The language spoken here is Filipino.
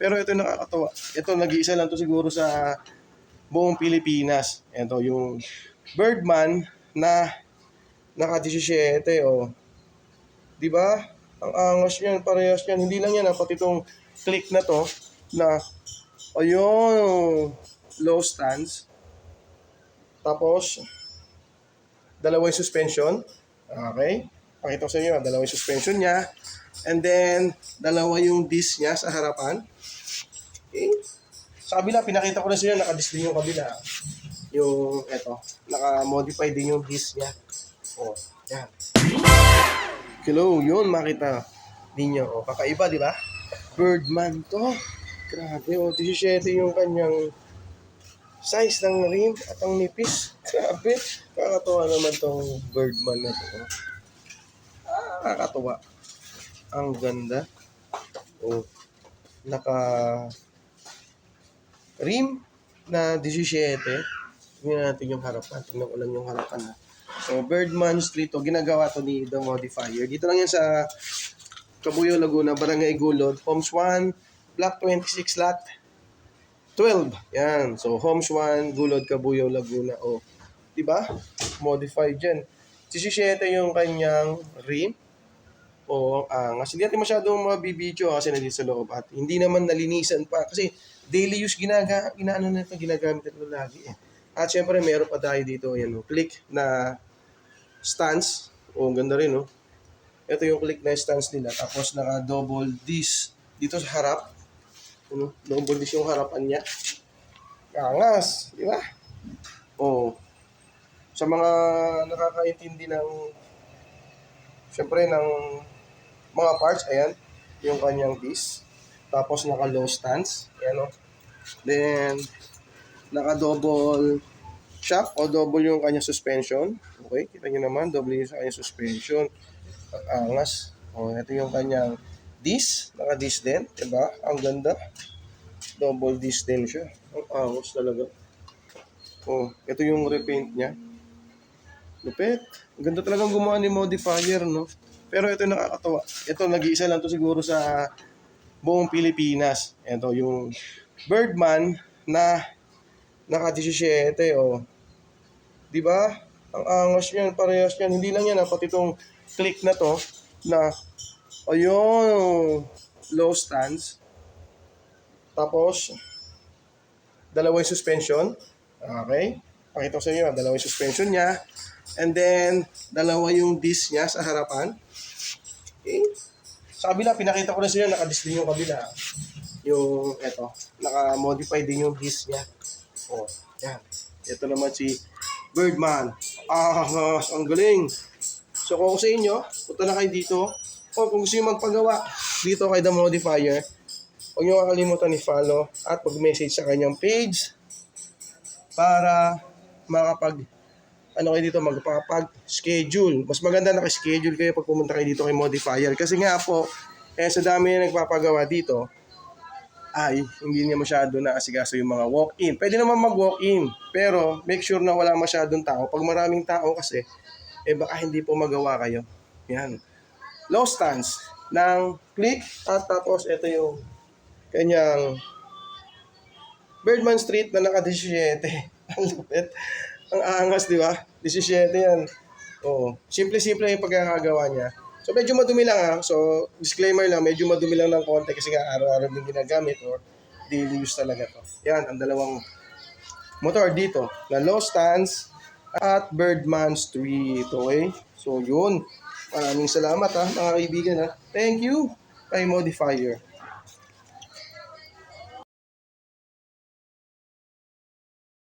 Pero ito nakakatawa. Ito nag-iisa lang to siguro sa buong Pilipinas. Ito yung Birdman na naka-17 oh. 'Di ba? Ang angas niyan, parehas niyan. Hindi lang yan, pati itong click na to na ayun, low stance. Tapos dalawa yung suspension. Okay? Pakita ko sa inyo, dalawa yung suspension niya. And then, dalawa yung disc niya sa harapan. Okay? Sa kabila, pinakita ko na sa inyo, naka-disc din yung kabila. Yung, eto, naka-modify din yung disc niya. O, yan. Hello, yun, makita ninyo. O, kakaiba, di ba? Birdman to. Grabe, o, 17 yung kanyang size ng rim at ang nipis. Grabe, kakatuwa naman tong Birdman na to. Kakatuwa. Ang ganda. O, naka rim na 17. Tingnan natin yung harapan. Tingnan ko lang yung harapan ha. So, Birdman Street to. Ginagawa to ni The Modifier. Dito lang yan sa Cabuyao, Laguna, Barangay Gulod. Homes 1, Block 26, Lot 12. Yan. So, Homes 1, Gulod, Cabuyao, Laguna. O, diba? Modified dyan. 17 yung kanyang rim. O, angas. Hindi natin masyadong mabibidyo kasi nandito sa loob. At hindi naman nalinisan pa. Kasi daily use ginagamit ito lagi eh. At syempre meron pa tayo dito yan, click na stance. O, ganda rin no. Ito yung click na stance nila. Tapos naka double disc dito sa harap. Double disc yung harapan niya. Angas, di ba? O, sa mga nakakaintindi ng syempre ng mga parts, ayan, yung kanyang disc. Tapos naka low stance, ayan o. Then, naka double shock o double yung kanyang suspension. Okay, kita nyo naman, double yung kanyang suspension. Angas. O, ito yung kanyang disc, naka disc din, diba? Ang ganda. Double disc din siya. Ang angas talaga. O, ito yung repaint niya. Lupit. Ang ganda talagang gumawa ni Modifier, no? Pero ito nakakatawa. Ito nag-iisa lang to siguro sa buong Pilipinas. Ito yung Birdman na naka-17 oh. 'Di ba? Ang angas niyan, parehas niyan. Hindi lang yan, pati itong click na to na ayun, low stance. Tapos dalawa yung suspension. Okay? Pakita ko sa inyo, dalawa yung suspension niya. And then, dalawa yung disc niya sa harapan. Okay? Sa kabila, pinakita ko na sa inyo, naka-disc din yung kabila. Yung, eto, naka-modify din yung disc niya. O, yan. Ito naman si Birdman. Ang galing. So, kung sa inyo, punta na kayo dito. O kung gusto nyo magpagawa dito kay The Modifier, huwag nyo kakalimutan i-follow at mag-message sa kanyang page para kayo dito magpapag-schedule. Mas maganda naka-schedule kayo pag pumunta kayo dito kay Modifier. Kasi nga po, sa dami na nagpapagawa dito, ay hindi niya masyado na asikaso yung mga walk-in. Pwede naman mag-walk-in, pero make sure na wala masyadong tao. Pag maraming tao kasi, baka hindi po magawa kayo. Yan. Low stance ng click at tapos ito yung kanyang Birdman Street na naka-17. Ang lupit. Ang angas, di ba? 17 yan. Oo. Simple-simple yung pagkakagawa niya. So, medyo madumi lang ha. So, disclaimer lang, medyo madumi lang ng konti kasi nga araw-araw yung ginagamit or daily use talaga to. Yan, ang dalawang motor dito na low stance at Birdman Street. Okay? So, yun. Maraming salamat ha, mga kaibigan ha. Thank you kay Modifier.